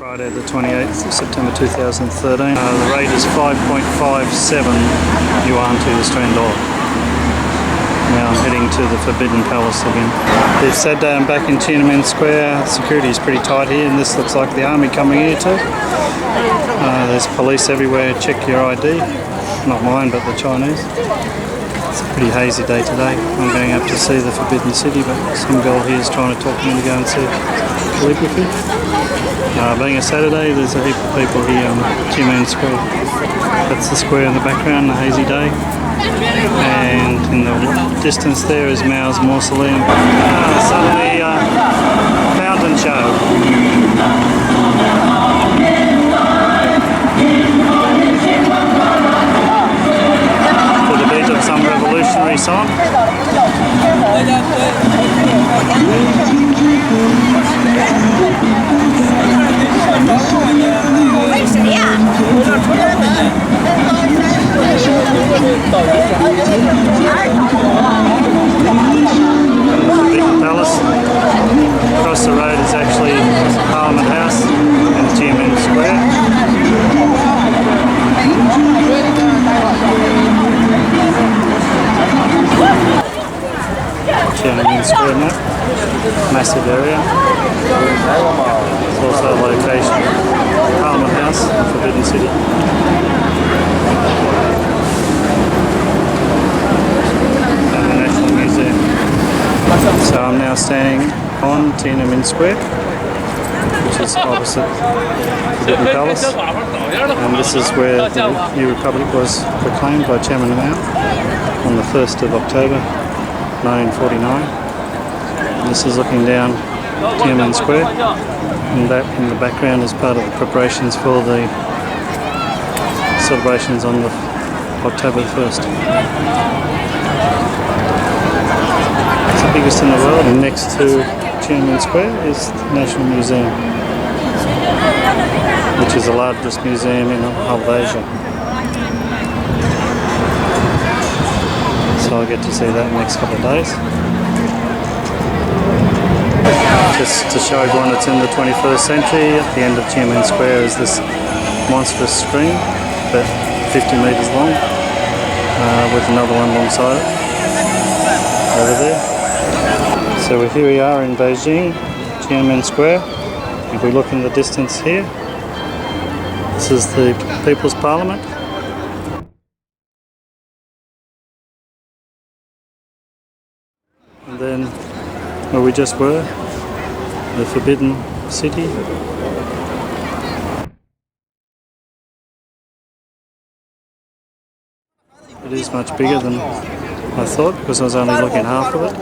Friday the 28th of September 2013. The rate is 5.57 yuan to the Australian dollar. Now I'm heading to the Forbidden Palace again. It's Saturday, I'm back in Tian'anmen Square. Security is pretty tight here, and this looks like the army coming here too. There's police everywhere. Check your ID. Not mine, but the Chinese. It's a pretty hazy day today. I'm going up to see the Forbidden City, but some girl here is trying to talk me to go and see calligraphy. Being a Saturday, there's a heap of people here on Tian'anmen Square. That's the square in the background, a hazy day. And in the distance there is Mao's mausoleum. Suddenly, fountain show. To the beat of some revolutionary song. Palace. Across the road is actually Parliament House and Tian'anmen Square. Tian'anmen Square map. Massive area. It's also a location. Parliament House, Forbidden City. So I'm now standing on Tian'anmen Square, which is opposite the Forbidden Palace, and this is where the new republic was proclaimed by Chairman Mao on the 1st of October 1949. And this is looking down Tian'anmen Square, and that in the background is part of the preparations for the celebrations on the October 1st. Biggest in the world, and next to Tian'anmen Square is the National Museum, which is the largest museum in all of Asia. So I'll get to see that in the next couple of days. Just to show everyone it's in the 21st century, at the end of Tian'anmen Square is this monstrous screen, about 50 metres long, with another one alongside it, over there. So here we are in Beijing, Tian'anmen Square. If we look in the distance here, this is the People's Parliament. And then where we just were, the Forbidden City. It is much bigger than I thought, because I was only looking half of it.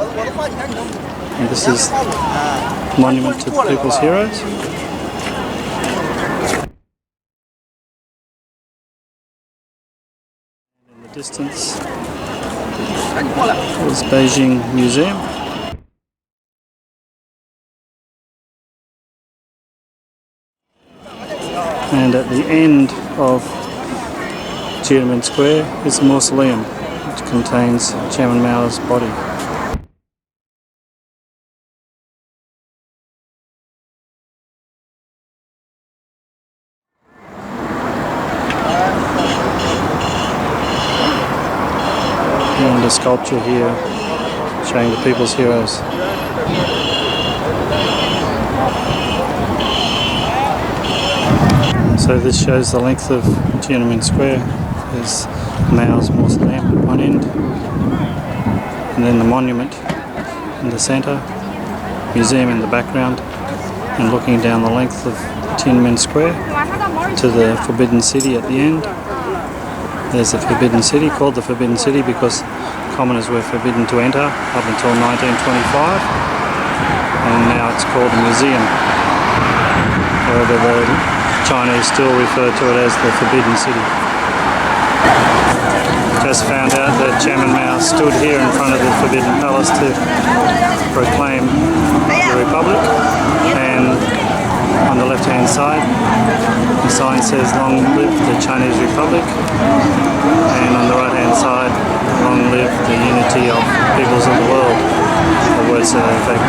And this is monument to the people's heroes. In the distance is Beijing Museum. And at the end of Tian'anmen Square is the mausoleum, which contains Chairman Mao's body. And a sculpture here showing the people's heroes. So this shows the length of Tian'anmen Square. There's Mao's mausoleum at one end, and then the monument in the centre, museum in the background, and looking down the length of Tian'anmen Square to the Forbidden City at the end. There's the Forbidden City, called the Forbidden City because commoners were forbidden to enter up until 1925, and now it's called a museum. However, the Chinese still refer to it as the Forbidden City. Just found out that Chairman Mao stood here in front of the Forbidden Palace to proclaim the Republic, and on the left hand side the sign says "Long live the Chinese Republic," and on the right hand side "Long live the unity of peoples of the world," or words to that effect.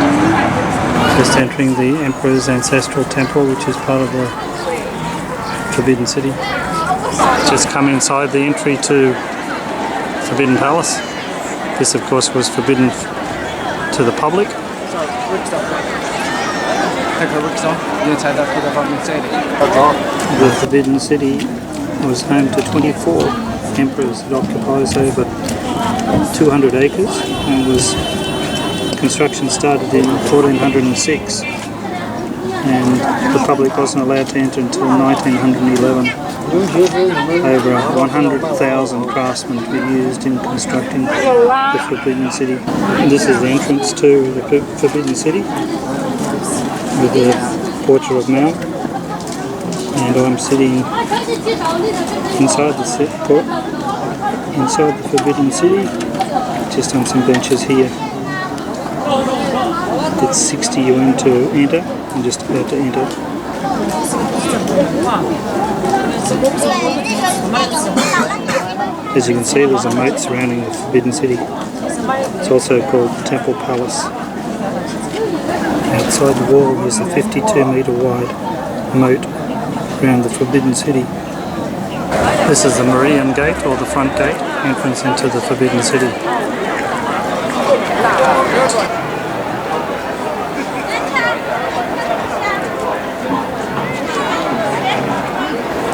Just entering the Emperor's ancestral temple, which is part of the Forbidden City. Just come inside the entry to Forbidden Palace. This, of course, was forbidden to the public. The Forbidden City was home to 24 emperors. It occupies over 200 acres and was construction started in 1406, and the public wasn't allowed to enter until 1911. Over 100,000 craftsmen to be used in constructing the Forbidden City. And this is the entrance to the Forbidden City with the portrait of Mao, and I'm sitting inside the Forbidden City, just on some benches here. It's 60 yuan to enter. I'm just about to enter. As you can see, there's a moat surrounding the Forbidden City. It's also called Temple Palace. Outside the wall is a 52-metre wide moat around the Forbidden City. This is the Marian Gate, or the front gate, entrance into the Forbidden City.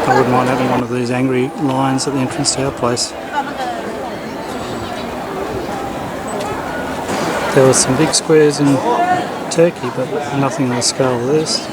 I wouldn't mind having one of these angry lions at the entrance to our place. There were some big squares in Turkey, but nothing on the scale of this.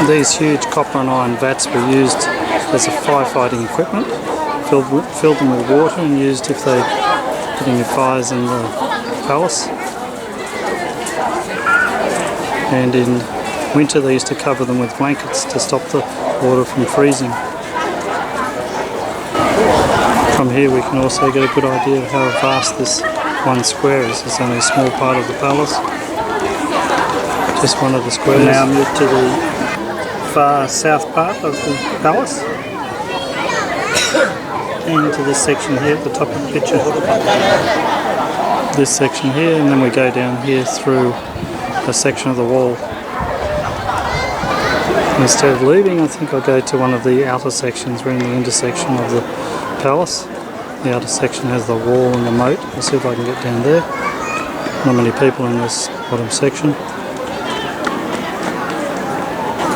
These huge copper and iron vats were used as a firefighting equipment, filled them with water and used if they put any fires in the palace. And in winter they used to cover them with blankets to stop the water from freezing. From here we can also get a good idea of how vast this one square is. It's only a small part of the palace, just one of the squares. Now I'm to the far south part of the palace, and to this section here at the top of the picture. This section here, and then we go down here through a section of the wall. Instead of leaving, I think I'll go to one of the outer sections. We're in the intersection of the palace. The outer section has the wall and the moat. I'll see if I can get down there. Not many people in this bottom section.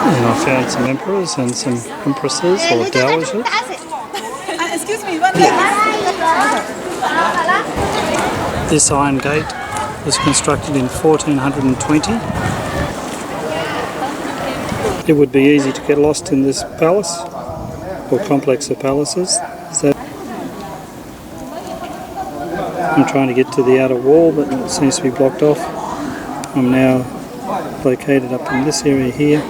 And I found some emperors and some empresses or dowagers. Excuse me, This iron gate was constructed in 1420. It would be easy to get lost in this palace, or complex of palaces. I'm trying to get to the outer wall, but it seems to be blocked off. I'm now located up in this area here,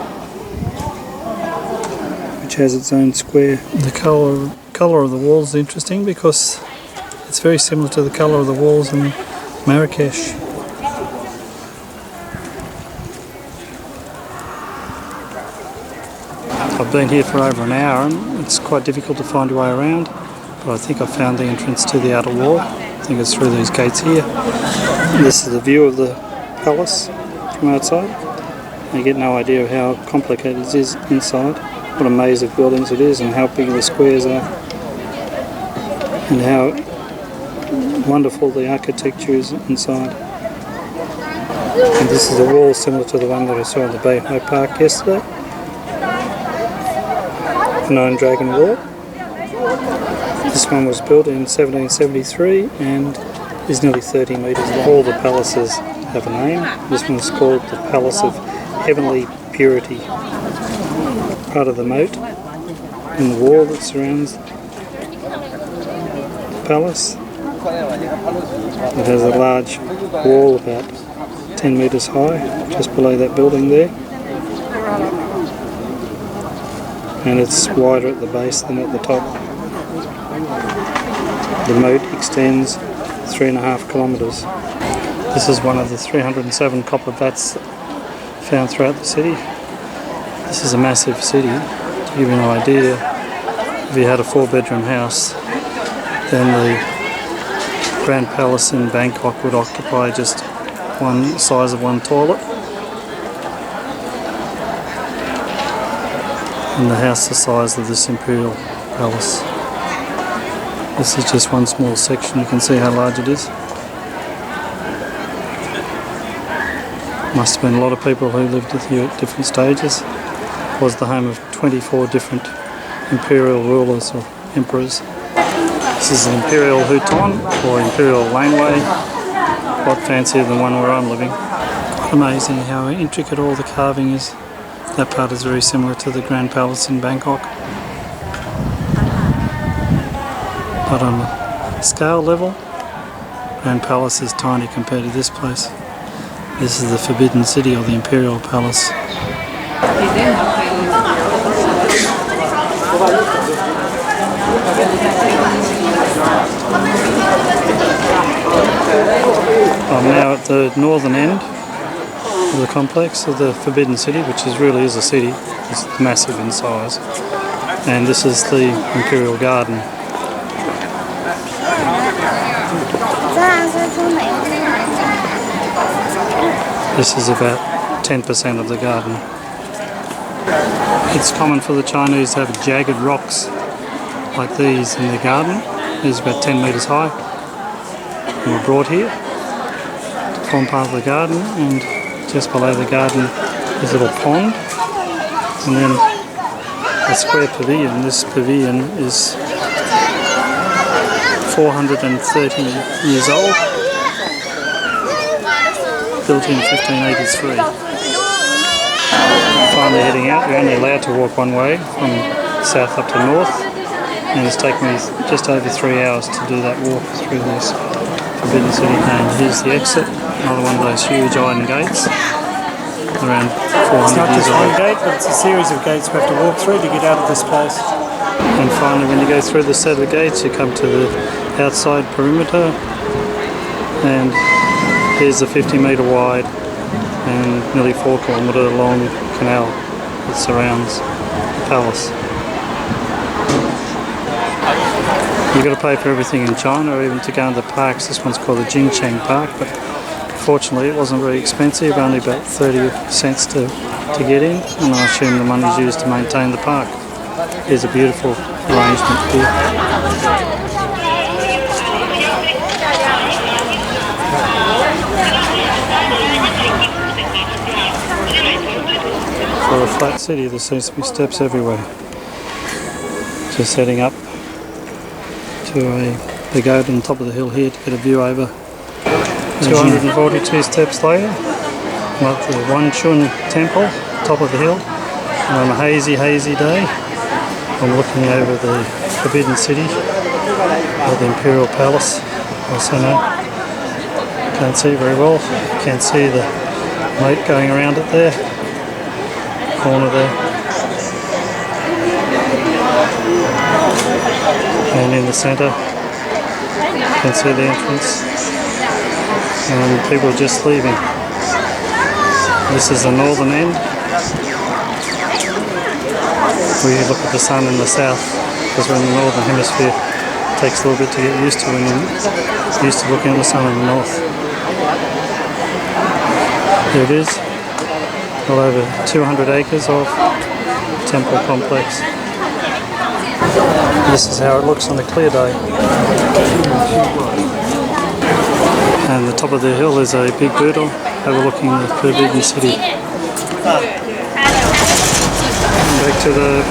which has its own square. The colour of the walls is interesting because it's very similar to the colour of the walls in Marrakesh. I've been here for over an hour and it's quite difficult to find a way around, but I think I found the entrance to the outer wall. I think it's through these gates here. And this is the view of the palace from outside. You get no idea of how complicated it is inside. What a maze of buildings it is, and how big the squares are, and how wonderful the architecture is inside. And this is a wall similar to the one that I saw in the Beijing Park yesterday. An Iron Dragon wall. This one was built in 1773 and is nearly 30 metres long. All the palaces have a name. This one's called the Palace of Heavenly Purity. Part of the moat in the wall that surrounds the palace. It has a large wall about 10 metres high, just below that building there. And it's wider at the base than at the top. The moat extends 3.5 kilometres. This is one of the 307 copper vats found throughout the city. This is a massive city. To give you an idea, if you had a 4-bedroom house, then the Grand Palace in Bangkok would occupy just one size of one toilet. And the house the size of this Imperial Palace. This is just one small section. You can see how large it is. Must have been a lot of people who lived here at different stages. It was the home of 24 different imperial rulers or emperors. This is an Imperial Huton or Imperial Laneway. A lot fancier than the one where I'm living. Quite amazing how intricate all the carving is. That part is very similar to the Grand Palace in Bangkok. But on a scale level, Grand Palace is tiny compared to this place. This is the Forbidden City or the Imperial Palace. I'm now at the northern end of the complex of the Forbidden City, which really is a city. It's massive in size. And this is the Imperial Garden. This is about 10% of the garden. It's common for the Chinese to have jagged rocks like these in their garden. These are about 10 metres high. And were brought here to form part of the garden, and just below the garden is a little pond, and then a square pavilion. This pavilion is 430 years old, built in 1583. Finally heading out. You're only allowed to walk one way from south up to north, and it's taken me just over 3 hours to do that walk through this Forbidden City. And here's the exit, another one of those huge iron gates, around 400 It's not years just old. one gate, but it's a series of gates we have to walk through to get out of this place. And finally, when you go through the set of gates, you come to the outside perimeter, and here's a 50-metre wide and nearly 4-kilometre long canal that surrounds the palace. You've got to pay for everything in China, or even to go into the parks. This one's called the Jingcheng Park, but fortunately it wasn't very expensive, only about 30 cents to get in, and I assume the money's used to maintain the park. Here's a beautiful arrangement here. For a flat city, there seems to be steps everywhere. Just heading up to the gate on top of the hill here to get a view over. 242 steps later, I'm at the Wanchun Temple, top of the hill. And on a hazy day, I'm looking over the Forbidden City, or the Imperial Palace, also known. Can't see very well. Can't see the moat going around it there. Corner there. And in the centre, you can see the entrance. And people are just leaving. This is the northern end. We look at the sun in the south, because we're in the northern hemisphere. It takes a little bit to get used to when you're used to looking at the sun in the north. Here it is. Well over 200 acres of temple complex. This is how it looks on a clear day. And the top of the hill is a big girdle overlooking the Forbidden City. Back to the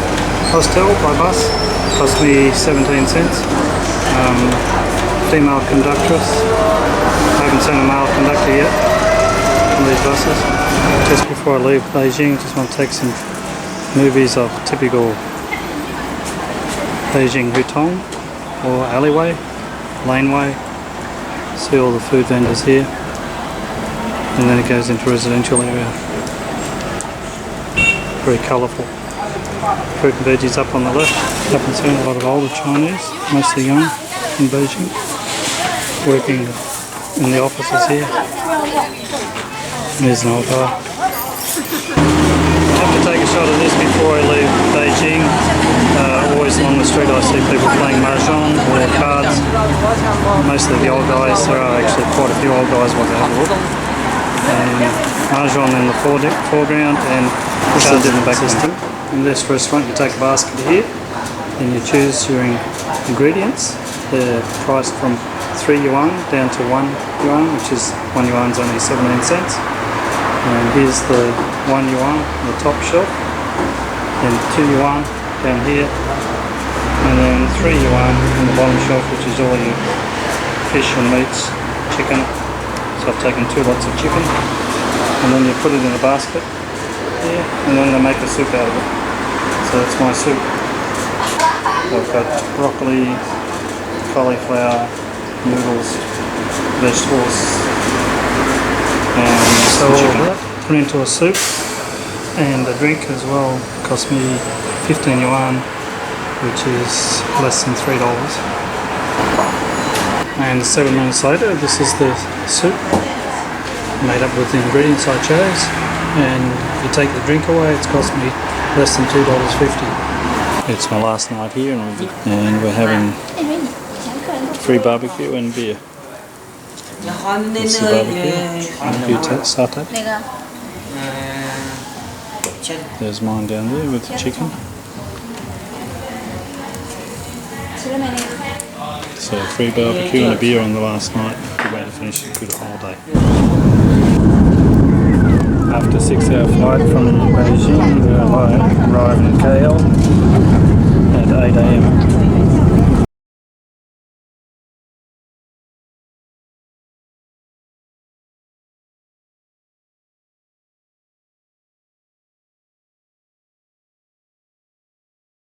hostel by bus. Cost me 17 cents. Female conductress. I haven't seen a male conductor yet. on these buses. Just before I leave Beijing, just want to take some movies of typical Beijing hutong or alleyway, laneway. See all the food vendors here, and then it goes into residential area. Very colourful. Fruit and veggies up on the left. Up and seeing a lot of older Chinese, mostly young in Beijing, working in the offices here. There's an old guy. I have to take a shot of this before I leave Beijing. Always along the street I see people playing mahjong or cards. Mostly the old guys. There are actually quite a few old guys want to have a look. And mahjong in the foreground and cards in the background. In this restaurant you take a basket here and you choose your ingredients. They're priced from 3 yuan down to 1 yuan, which is 1 yuan is only 17 cents. And here's the 1 yuan on the top shelf, then 2 yuan down here, and then 3 yuan on the bottom shelf, which is all your fish and meats, chicken. So I've taken 2 lots of chicken, and then you put it in a basket here, and then they make a soup out of it. So that's my soup. I've got broccoli, cauliflower, noodles, vegetables, and some chicken. Put into a soup, and a drink as well cost me 15 yuan, which is less than $3. And 7 minutes later, this is the soup made up with the ingredients I chose, and if you take the drink away, it's cost me less than $2.50. It's my last night here, and we're having free barbecue and beer. It's the barbecue and a few satay. There's mine down there with the chicken. So free barbecue and a beer on the last night. Good way to finish a good holiday. After a 6-hour flight from Beijing, we arrived in KL at 8 AM.